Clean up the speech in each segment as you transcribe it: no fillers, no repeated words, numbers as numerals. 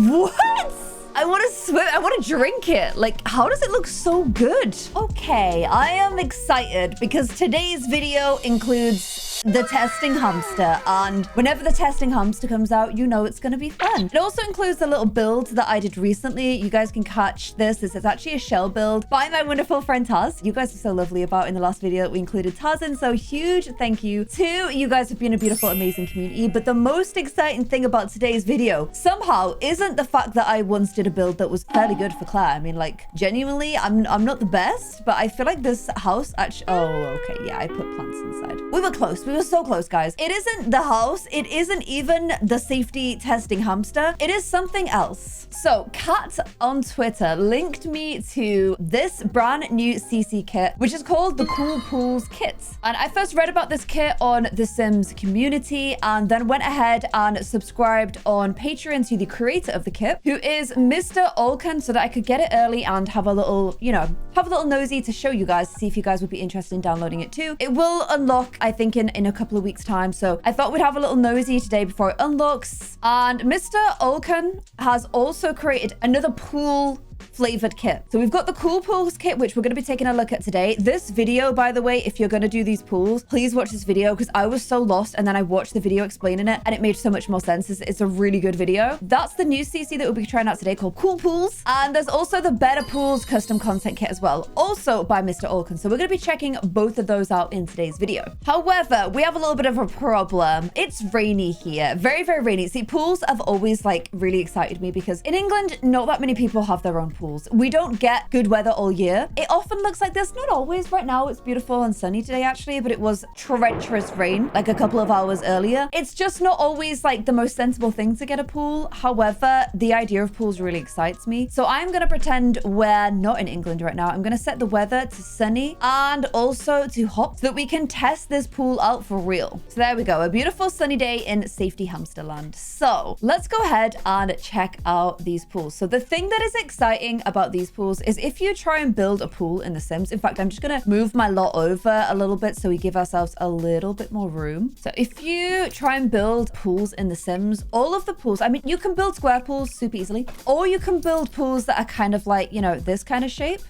What? I want to swim. I want to drink it. Like, how does it look so good? Okay, I am excited because today's video includes the testing hamster. And whenever the testing hamster comes out, you know it's going to be fun. It also includes a little build that I did recently. You guys can catch this. This is actually a shell build by my wonderful friend Taz. You guys are so lovely about in the last video that we included Taz in. So huge thank you to you guys for being a beautiful, amazing community. But the most exciting thing about today's video somehow isn't the fact that I once did a build that was fairly good for Claire. I mean, like, genuinely, I'm not the best, but I feel like this house actually... Oh, okay. Yeah, I put plants inside. We were close. We were so close, guys. It isn't the house. It isn't even the safety testing hamster. It is something else. So, Kat on Twitter linked me to this brand new CC kit, which is called the Cool Pools Kit. And I first read about this kit on the Sims community and then went ahead and subscribed on Patreon to the creator of the kit, who is Mr. Olken, so that I could get it early and have a little, you know, have a little nosy to show you guys, to see if you guys would be interested in downloading it too. It will unlock, I think, in a couple of weeks time. So I thought we'd have a little nosy today before it unlocks. And Mr. Olken has also created another pool flavored kit. So we've got the Cool Pools kit, which we're going to be taking a look at today. This video, by the way, if you're going to do these pools, please watch this video because I was so lost and then I watched the video explaining it and it made so much more sense. It's a really good video. That's the new CC that we'll be trying out today called Cool Pools. And there's also the Better Pools custom content kit as well, also by Mr. Olken. So we're going to be checking both of those out in today's video. However, we have a little bit of a problem. It's rainy here. Very, very rainy. See, pools have always like really excited me because in England, not that many people have their own pools. We don't get good weather all year. It often looks like this, not always. Right now it's beautiful and sunny today actually, but it was treacherous rain like a couple of hours earlier. It's just not always like the most sensible thing to get a pool. However, the idea of pools really excites me. So I'm going to pretend we're not in England right now. I'm going to set the weather to sunny and also to hot so that we can test this pool out for real. So there we go. A beautiful sunny day in safety hamsterland. So let's go ahead and check out these pools. So the thing that is exciting about these pools is if you try and build a pool in The Sims, in fact, I'm just going to move my lot over a little bit so we give ourselves a little bit more room. So if you try and build pools in The Sims, all of the pools, I mean, you can build square pools super easily, or you can build pools that are kind of like, you know, this kind of shape.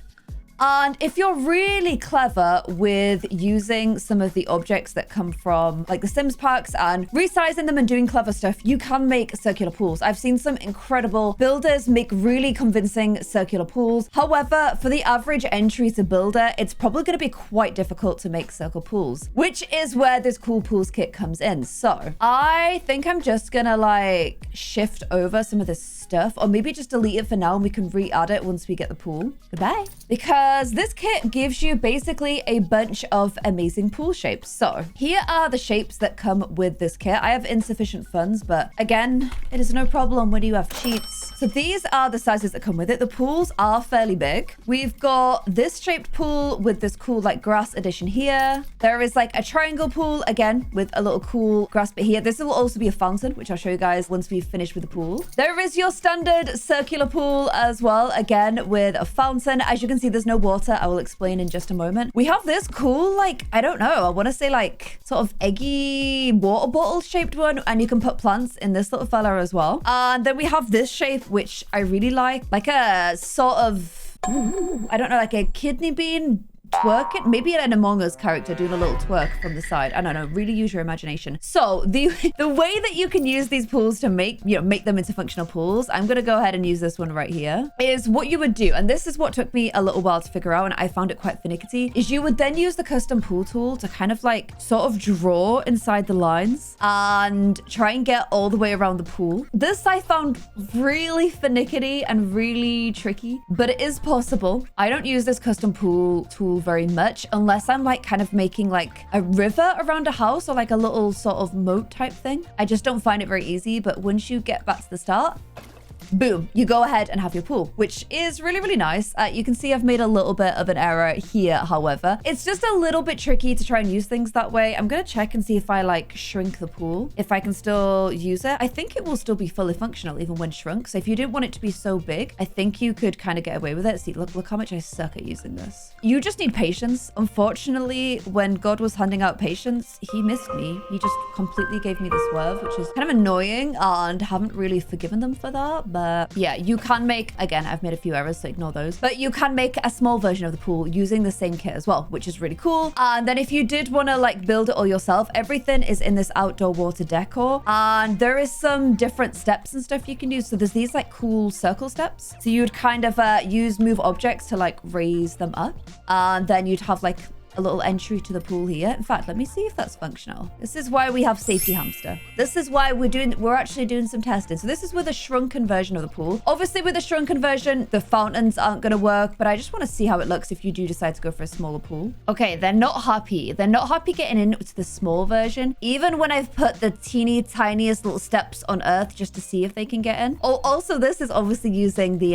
And if you're really clever with using some of the objects that come from like the Sims packs and resizing them and doing clever stuff, you can make circular pools. I've seen some incredible builders make really convincing circular pools. However, for the average entry to builder, it's probably going to be quite difficult to make circle pools, which is where this Cool Pools kit comes in. So I think I'm just going to like shift over some of this stuff, or maybe just delete it for now and we can re-add it once we get the pool. Goodbye. Because this kit gives you basically a bunch of amazing pool shapes. So here are the shapes that come with this kit. I have insufficient funds, but again, it is no problem when you have cheats. So these are the sizes that come with it. The pools are fairly big. We've got this shaped pool with this cool like grass addition here. There is like a triangle pool again with a little cool grass bit here. This will also be a fountain, which I'll show you guys once we've finished with the pool. There is your standard circular pool as well, again with a fountain. As you can see, there's no water. I will explain in just a moment. We have this cool, like, I don't know, I want to say like sort of eggy water bottle shaped one, and you can put plants in this little fella as well. And then we have this shape, which I really like a sort of, I don't know, like a kidney bean twerking, maybe an Among Us character doing a little twerk from the side. I don't know, really use your imagination. So the way that you can use these pools to make them into functional pools, I'm gonna go ahead and use this one right here, is what you would do, and this is what took me a little while to figure out and I found it quite finicky, is you would then use the custom pool tool to kind of like sort of draw inside the lines and try and get all the way around the pool. This I found really finicky and really tricky, but it is possible. I don't use this custom pool tool very much unless I'm like kind of making like a river around a house or like a little sort of moat type thing. I just don't find it very easy, but once you get back to the start, boom, you go ahead and have your pool, which is really, really nice. You can see I've made a little bit of an error here, however. It's just a little bit tricky to try and use things that way. I'm going to check and see if I like shrink the pool, if I can still use it. I think it will still be fully functional even when shrunk. So if you didn't want it to be so big, I think you could kind of get away with it. See, look how much I suck at using this. You just need patience. Unfortunately, when God was handing out patience, he missed me. He just completely gave me the swerve, which is kind of annoying and haven't really forgiven them for that. But Yeah, you can make, again, I've made a few errors, so ignore those, but you can make a small version of the pool using the same kit as well, which is really cool. And then if you did want to like build it all yourself, everything is in this outdoor water decor. And there is some different steps and stuff you can use. So there's these like cool circle steps. So you would kind of move objects to like raise them up. And then you'd have like a little entry to the pool here. In fact, let me see if that's functional. This is why we have safety hamster. This is why we're actually doing some testing. So this is with a shrunken version of the pool. Obviously with a shrunken version, the fountains aren't going to work, but I just want to see how it looks if you do decide to go for a smaller pool. Okay, they're not happy. They're not happy getting into the small version, even when I've put the teeny tiniest little steps on earth just to see if they can get in. Oh, also this is obviously using the,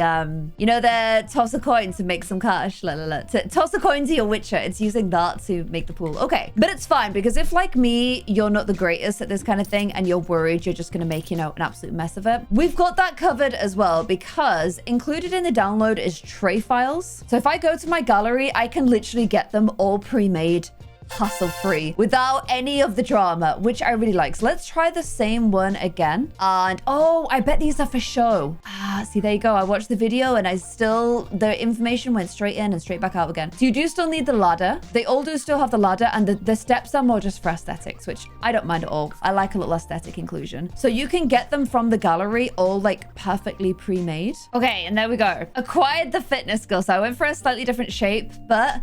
you know, the toss a coin to make some cash. To toss a coin to your witcher. It's using that to make the pool. Okay, but it's fine because if like me, you're not the greatest at this kind of thing and you're worried you're just going to make, you know, an absolute mess of it, we've got that covered as well, because included in the download is tray files. So if I go to my gallery, I can literally get them all pre-made, hassle-free, without any of the drama, which I really like. So let's try the same one again. And oh, I bet these are for show. See, there you go. I watched the video and the information went straight in and straight back out again. So you do still need the ladder. They all do still have the ladder, and the steps are more just for aesthetics, which I don't mind at all. I like a little aesthetic inclusion. So you can get them from the gallery, all like perfectly pre-made. Okay, and there we go. Acquired the fitness skill. So I went for a slightly different shape, but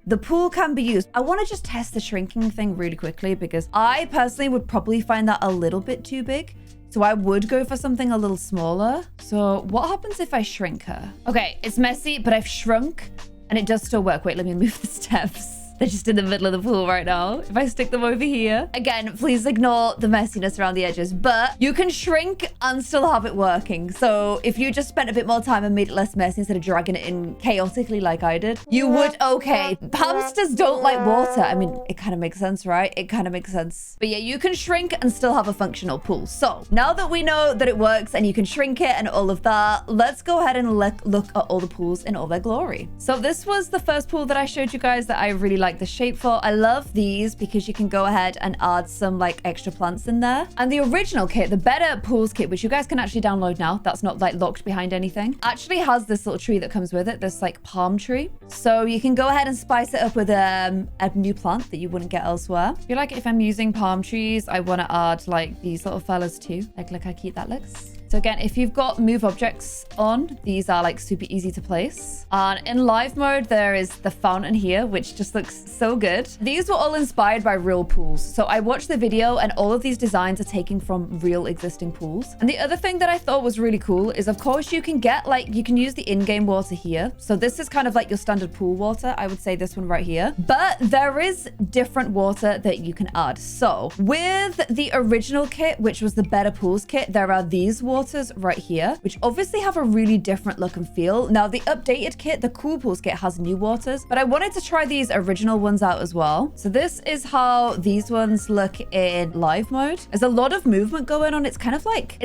the pool can be used. I want to just test the shrinking thing really quickly because I personally would probably find that a little bit too big. So I would go for something a little smaller. So what happens if I shrink her? Okay, it's messy, but I've shrunk and it does still work. Wait, let me move the steps. They're just in the middle of the pool right now. If I stick them over here. Again, please ignore the messiness around the edges, but you can shrink and still have it working. So if you just spent a bit more time and made it less messy instead of dragging it in chaotically like I did, you would, okay. Hamsters don't like water. I mean, it kind of makes sense, right? It kind of makes sense. But yeah, you can shrink and still have a functional pool. So now that we know that it works and you can shrink it and all of that, let's go ahead and look at all the pools in all their glory. So this was the first pool that I showed you guys that I really like the shape for. I love these because you can go ahead and add some like extra plants in there. And the original kit, the better pools kit, which you guys can actually download now, that's not like locked behind anything, actually has this little tree that comes with it, this like palm tree. So you can go ahead and spice it up with a new plant that you wouldn't get elsewhere. I feel like if I'm using palm trees, I want to add like these little fellas too. Like look how cute that looks. So again, if you've got move objects on, these are like super easy to place. And in live mode, there is the fountain here, which just looks so good. These were all inspired by real pools. So I watched the video and all of these designs are taken from real existing pools. And the other thing that I thought was really cool is, of course, you can get like, you can use the in-game water here. So this is kind of like your standard pool water. I would say this one right here. But there is different water that you can add. So with the original kit, which was the better pools kit, there are these waters right here, which obviously have a really different look and feel. Now the updated kit, the cool pools kit, has new waters, but I wanted to try these original ones out as well. So this is how these ones look in live mode. There's a lot of movement going on. It's kind of like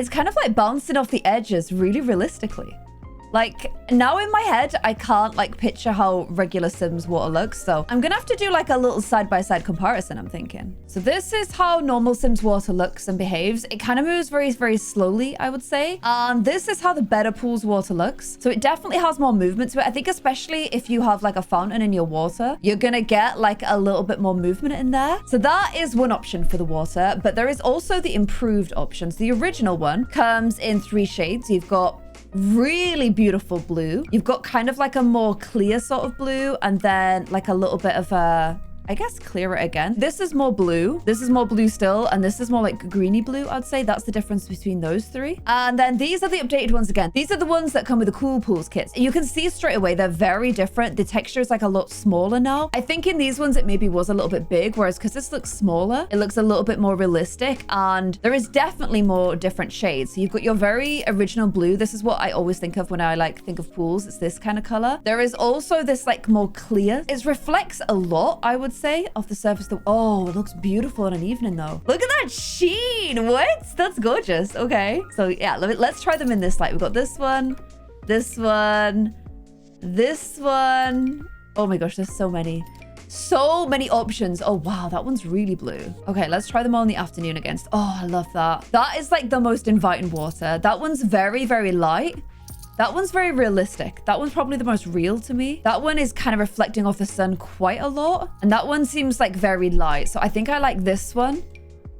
bouncing off the edges really realistically. Like now in my head, I can't like picture how regular Sims water looks. So I'm gonna have to do like a little side-by-side comparison, I'm thinking. So this is how normal Sims water looks and behaves. It kind of moves very, very slowly, I would say. And this is how the better pool's water looks. So it definitely has more movement to it. I think especially if you have like a fountain in your water, you're gonna get like a little bit more movement in there. So that is one option for the water, but there is also the improved options. The original one comes in 3 shades. You've got really beautiful blue. You've got kind of like a more clear sort of blue, and then like a little bit of a, I guess, clearer again. This is more blue. This is more blue still. And this is more like greeny blue, I'd say. That's the difference between those 3. And then these are the updated ones again. These are the ones that come with the cool pools kits. You can see straight away they're very different. The texture is like a lot smaller now. I think in these ones it maybe was a little bit big, whereas because this looks smaller, it looks a little bit more realistic. And there is definitely more different shades. So you've got your very original blue. This is what I always think of when I like think of pools. It's this kind of color. There is also this like more clear. It reflects a lot, I would say, off the surface. Oh, it looks beautiful in an evening though. Look at that sheen. What? That's gorgeous. Okay, so yeah, let's try them in this light. We've got this one, this one, this one. Oh my gosh, there's so many. So many options. Oh, wow. That one's really blue. Okay, let's try them all in the afternoon against. Oh, I love that. That is like the most inviting water. That one's very, very light. That one's very realistic. That one's probably the most real to me. That one is kind of reflecting off the sun quite a lot. And that one seems like very light. So I think I like this one.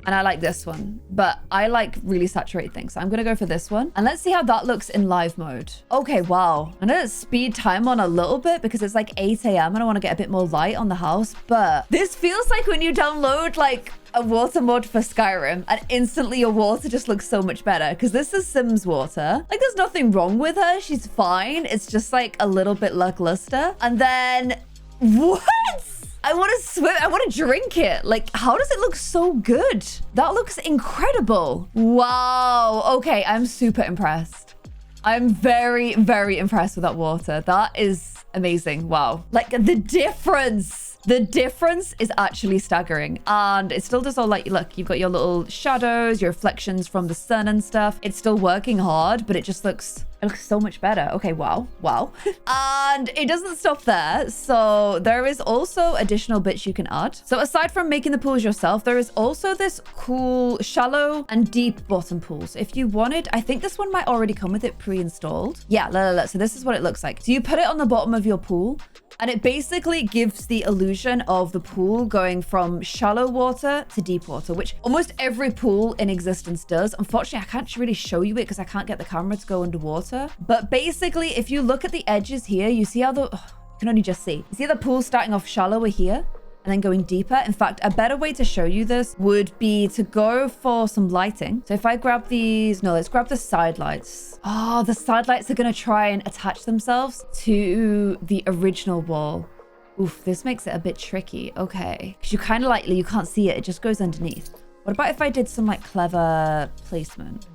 And I like this one, but I like really saturated things. So I'm gonna go for this one. And let's see how that looks in live mode. Okay, wow. I'm gonna speed time on a little bit because it's like 8 a.m. and I wanna get a bit more light on the house. But this feels like when you download like a water mod for Skyrim and instantly your water just looks so much better because this is Sims water. Like there's nothing wrong with her. She's fine. It's just like a little bit lackluster. And then what? I want to swim. I want to drink it. Like, how does it look so good? That looks incredible. Wow. Okay, I'm super impressed. I'm very, very impressed with that water. That is amazing. Wow. Like the difference. The difference is actually staggering. And it still does all like, look, you've got your little shadows, your reflections from the sun and stuff. It's still working hard, but it just looks... It looks so much better. Okay, wow. Wow. And it doesn't stop there. So there is also additional bits you can add. So aside from making the pools yourself, there is also this cool shallow and deep bottom pools. If you wanted, I think this one might already come with it pre-installed. Yeah, so this is what it looks like. So you put it on the bottom of your pool and it basically gives the illusion of the pool going from shallow water to deep water, which almost every pool in existence does. Unfortunately, I can't really show you it because I can't get the camera to go underwater. But basically, if you look at the edges here, you see how you can only just see. You see the pool starting off shallower here and then going deeper. In fact, a better way to show you this would be to go for some lighting. So if I grab these, no, let's grab the side lights. Oh, the side lights are going to try and attach themselves to the original wall. Oof, this makes it a bit tricky. Okay. Because you kind of like, you can't see it. It just goes underneath. What about if I did some like clever placement?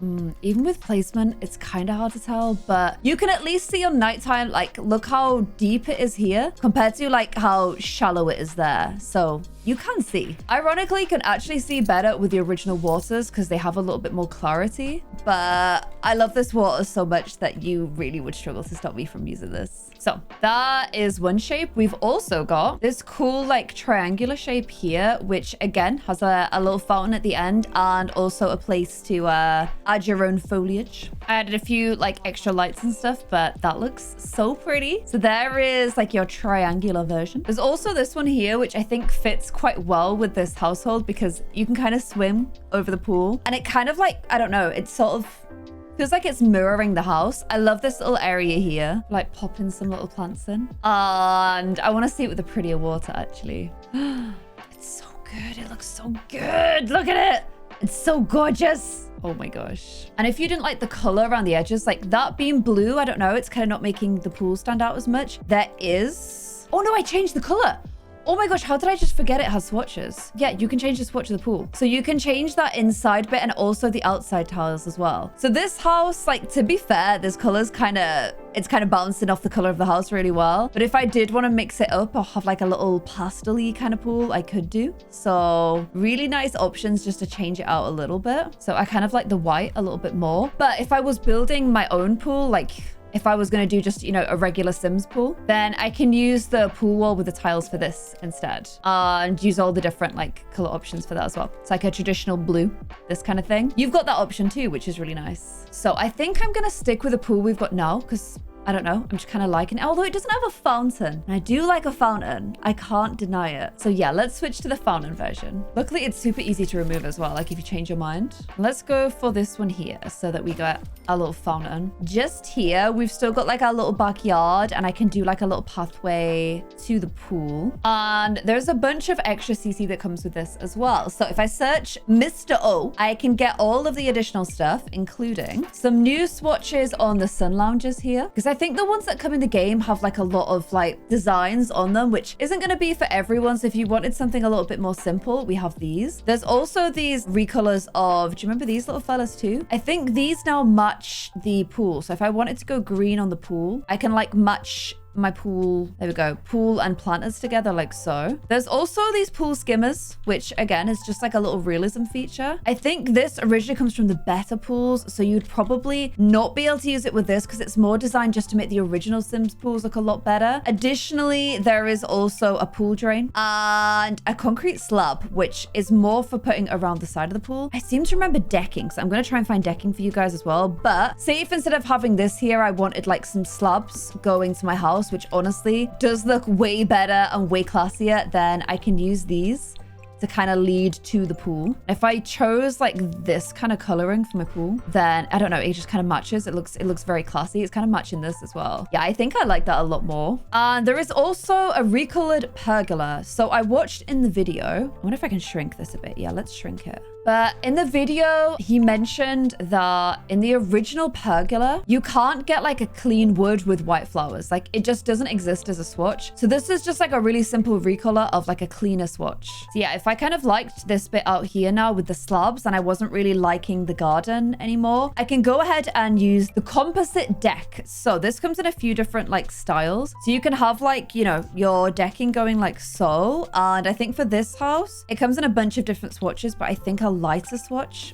Even with placement, it's kind of hard to tell, but you can at least see on nighttime, like look how deep it is here compared to like how shallow it is there. So you can see. Ironically, you can actually see better with the original waters because they have a little bit more clarity. But I love this water so much that you really would struggle to stop me from using this. So that is one shape. We've also got this cool like triangular shape here, which again has a little fountain at the end and also a place to add your own foliage. I added a few like extra lights and stuff, but that looks so pretty. So there is like your triangular version. There's also this one here, which I think fits quite well with this household because you can kind of swim over the pool and it kind of like, I don't know, it sort of feels like it's mirroring the house. I love this little area here, like popping some little plants in. And I want to see it with a prettier water actually. It's so good. It looks so good. Look at it. It's so gorgeous. Oh my gosh. And if you didn't like the color around the edges, like that being blue, I don't know, it's kind of not making the pool stand out as much. There is... Oh no, I changed the color. Oh my gosh, how did I just forget it has swatches? Yeah, you can change the swatch of the pool. So you can change that inside bit and also the outside tiles as well. So this house, like, to be fair, this color's it's kind of bouncing off the color of the house really well. But if I did want to mix it up or have like a little pastel-y kind of pool, I could do. So really nice options just to change it out a little bit. So I kind of like the white a little bit more. But if I was building my own pool, like... If I was going to do just, you know, a regular Sims pool, then I can use the pool wall with the tiles for this instead and use all the different like color options for that as well. It's like a traditional blue, this kind of thing. You've got that option too, which is really nice. So I think I'm going to stick with the pool we've got now because I don't know. I'm just kind of liking it. Although it doesn't have a fountain. And I do like a fountain. I can't deny it. So yeah, let's switch to the fountain version. Luckily, it's super easy to remove as well. Like if you change your mind. Let's go for this one here so that we got a little fountain. Just here, we've still got like our little backyard and I can do like a little pathway to the pool. And there's a bunch of extra CC that comes with this as well. So if I search Mr. O, I can get all of the additional stuff, including some new swatches on the sun lounges here. Because I think the ones that come in the game have like a lot of like designs on them, which isn't going to be for everyone. So if you wanted something a little bit more simple, we have these. There's also these recolors of, do you remember these little fellas too? I think these now match the pool. So if I wanted to go green on the pool, I can like match my pool. There we go. Pool and planters together like so. There's also these pool skimmers, which again is just like a little realism feature. I think this originally comes from the better pools, so you'd probably not be able to use it with this because it's more designed just to make the original Sims pools look a lot better. Additionally, there is also a pool drain and a concrete slab, which is more for putting around the side of the pool. I seem to remember decking, so I'm going to try and find decking for you guys as well. But say if instead of having this here, I wanted like some slabs going to my house, which honestly does look way better and way classier, then I can use these to kind of lead to the pool. If I chose like this kind of coloring for my pool, then I don't know, it just kind of matches. It looks very classy. It's kind of matching this as well. Yeah, I think I like that a lot more. And there is also a recolored pergola. So I watched in the video, I wonder if I can shrink this a bit. Yeah, let's shrink it. But in the video, he mentioned that in the original pergola, you can't get like a clean wood with white flowers. Like it just doesn't exist as a swatch. So this is just like a really simple recolor of like a cleaner swatch. So yeah, if I kind of liked this bit out here now with the slabs and I wasn't really liking the garden anymore, I can go ahead and use the composite deck. So this comes in a few different like styles. So you can have like, you know, your decking going like so. And I think for this house, it comes in a bunch of different swatches, but I think I'll lighter swatch.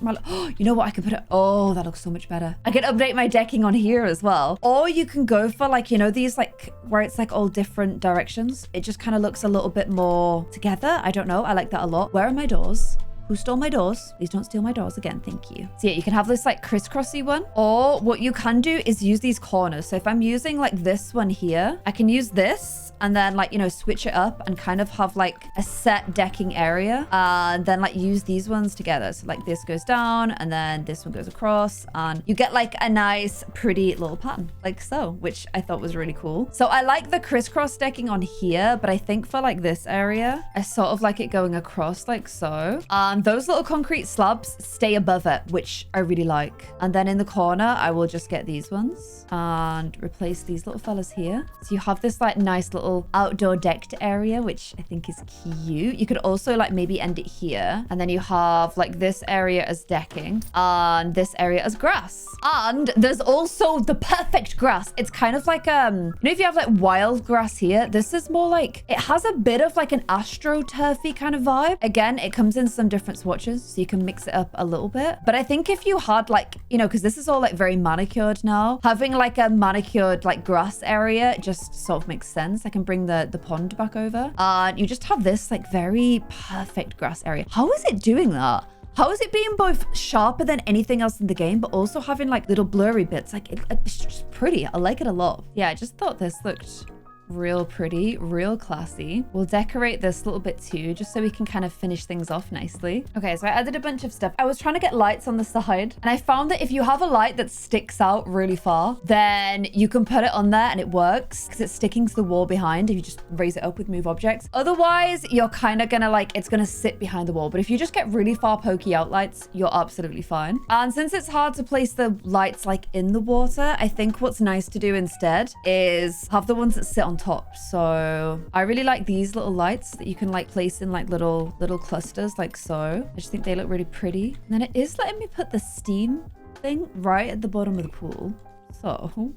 You know what? I can put it. Oh, that looks so much better. I can update my decking on here as well. Or you can go for like, you know, these like where it's like all different directions. It just kind of looks a little bit more together. I don't know. I like that a lot. Where are my doors? Who stole my doors? Please don't steal my doors again. Thank you. So yeah, you can have this like crisscrossy one. Or what you can do is use these corners. So if I'm using like this one here, I can use this and then like, you know, switch it up and kind of have like a set decking area and then like use these ones together. So like this goes down and then this one goes across and you get like a nice pretty little pattern like so, which I thought was really cool. So I like the crisscross decking on here, but I think for like this area, I sort of like it going across like so. And those little concrete slabs stay above it, which I really like. And then in the corner, I will just get these ones and replace these little fellas here. So you have this like nice little outdoor decked area, which I think is cute. You could also like maybe end it here. And then you have like this area as decking and this area as grass. And there's also the perfect grass. It's kind of like, you know, if you have like wild grass here, this is more like, it has a bit of like an astroturfy kind of vibe. Again, it comes in some different swatches, so you can mix it up a little bit. But I think if you had like, you know, because this is all like very manicured now, having like a manicured like grass area just sort of makes sense. I can bring the pond back over and you just have this like very perfect grass area. How is it doing that? How is it being both sharper than anything else in the game, but also having like little blurry bits? Like it's just pretty. I like it a lot. Yeah, I just thought this looked real pretty, real classy. We'll decorate this little bit too, just so we can kind of finish things off nicely. Okay, so I added a bunch of stuff. I was trying to get lights on the side, and I found that if you have a light that sticks out really far, then you can put it on there and it works because it's sticking to the wall behind if you just raise it up with move objects. Otherwise, you're kind of gonna like, it's gonna sit behind the wall. But if you just get really far pokey out lights, you're absolutely fine. And since it's hard to place the lights like in the water, I think what's nice to do instead is have the ones that sit on top. So I really like these little lights that you can like place in like little clusters like so. I just think they look really pretty. And then it is letting me put the steam thing right at the bottom of the pool. So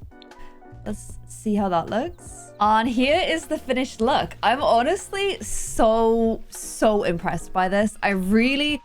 let's see how that looks. And here is the finished look. I'm honestly so impressed by this. I really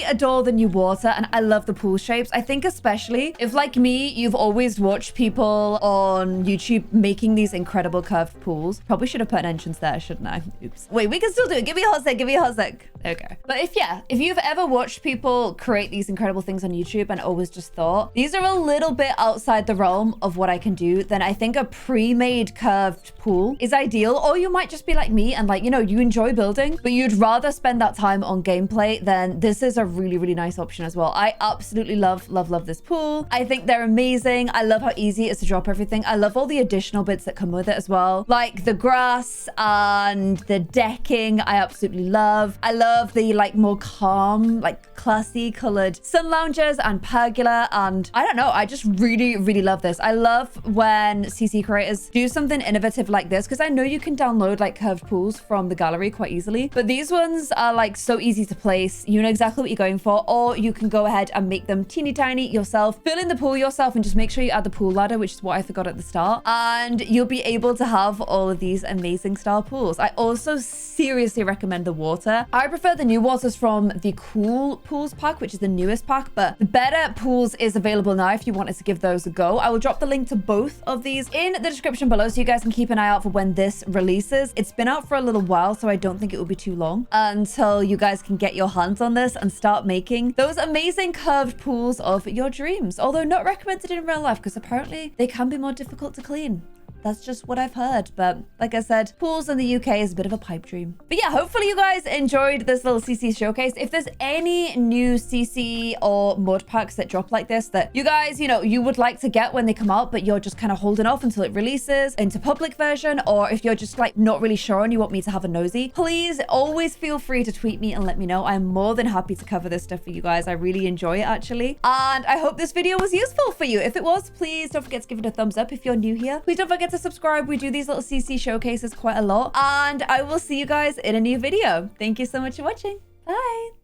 adore the new water and I love the pool shapes. I think especially if like me, you've always watched people on YouTube making these incredible curved pools. Probably should have put an entrance there, shouldn't I? Oops. Wait, we can still do it. Give me a hot sec. Give me a hot sec. Okay. But if you've ever watched people create these incredible things on YouTube and always just thought, these are a little bit outside the realm of what I can do, then I think a pre-made curved pool is ideal. Or you might just be like me and like, you know, you enjoy building, but you'd rather spend that time on gameplay, then this is a really nice option as well. I absolutely love this pool. I think they're amazing. I love how easy it is to drop everything. I love all the additional bits that come with it as well. Like the grass and the decking, I absolutely love. I love the like more calm, like classy colored sun loungers and pergola. And I don't know, I just really love this. I love when when CC creators do something innovative like this, because I know you can download like curved pools from the gallery quite easily, but these ones are like so easy to place. You know exactly what you're going for, or you can go ahead and make them teeny tiny yourself, fill in the pool yourself, and just make sure you add the pool ladder, which is what I forgot at the start, and you'll be able to have all of these amazing style pools. I also seriously recommend the water. I prefer the new waters from the Cool Pools pack, which is the newest pack, but the Better Pools is available now if you wanted to give those a go. I will drop the link to both of these in the description below so you guys can keep an eye out for when this releases. It's been out for a little while, so I don't think it will be too long until you guys can get your hands on this and start making those amazing curved pools of your dreams. Although not recommended in real life because apparently they can be more difficult to clean. That's just what I've heard. But like I said, pools in the UK is a bit of a pipe dream. But yeah, hopefully you guys enjoyed this little CC showcase. If there's any new CC or mod packs that drop like this that you guys, you know, you would like to get when they come out, but you're just kind of holding off until it releases into public version, or if you're just like not really sure and you want me to have a nosy, please always feel free to tweet me and let me know. I'm more than happy to cover this stuff for you guys. I really enjoy it actually. And I hope this video was useful for you. If it was, please don't forget to give it a thumbs up. If you're new here, please don't forget to subscribe. We do these little CC showcases quite a lot, and I will see you guys in a new video. Thank you so much for watching. Bye.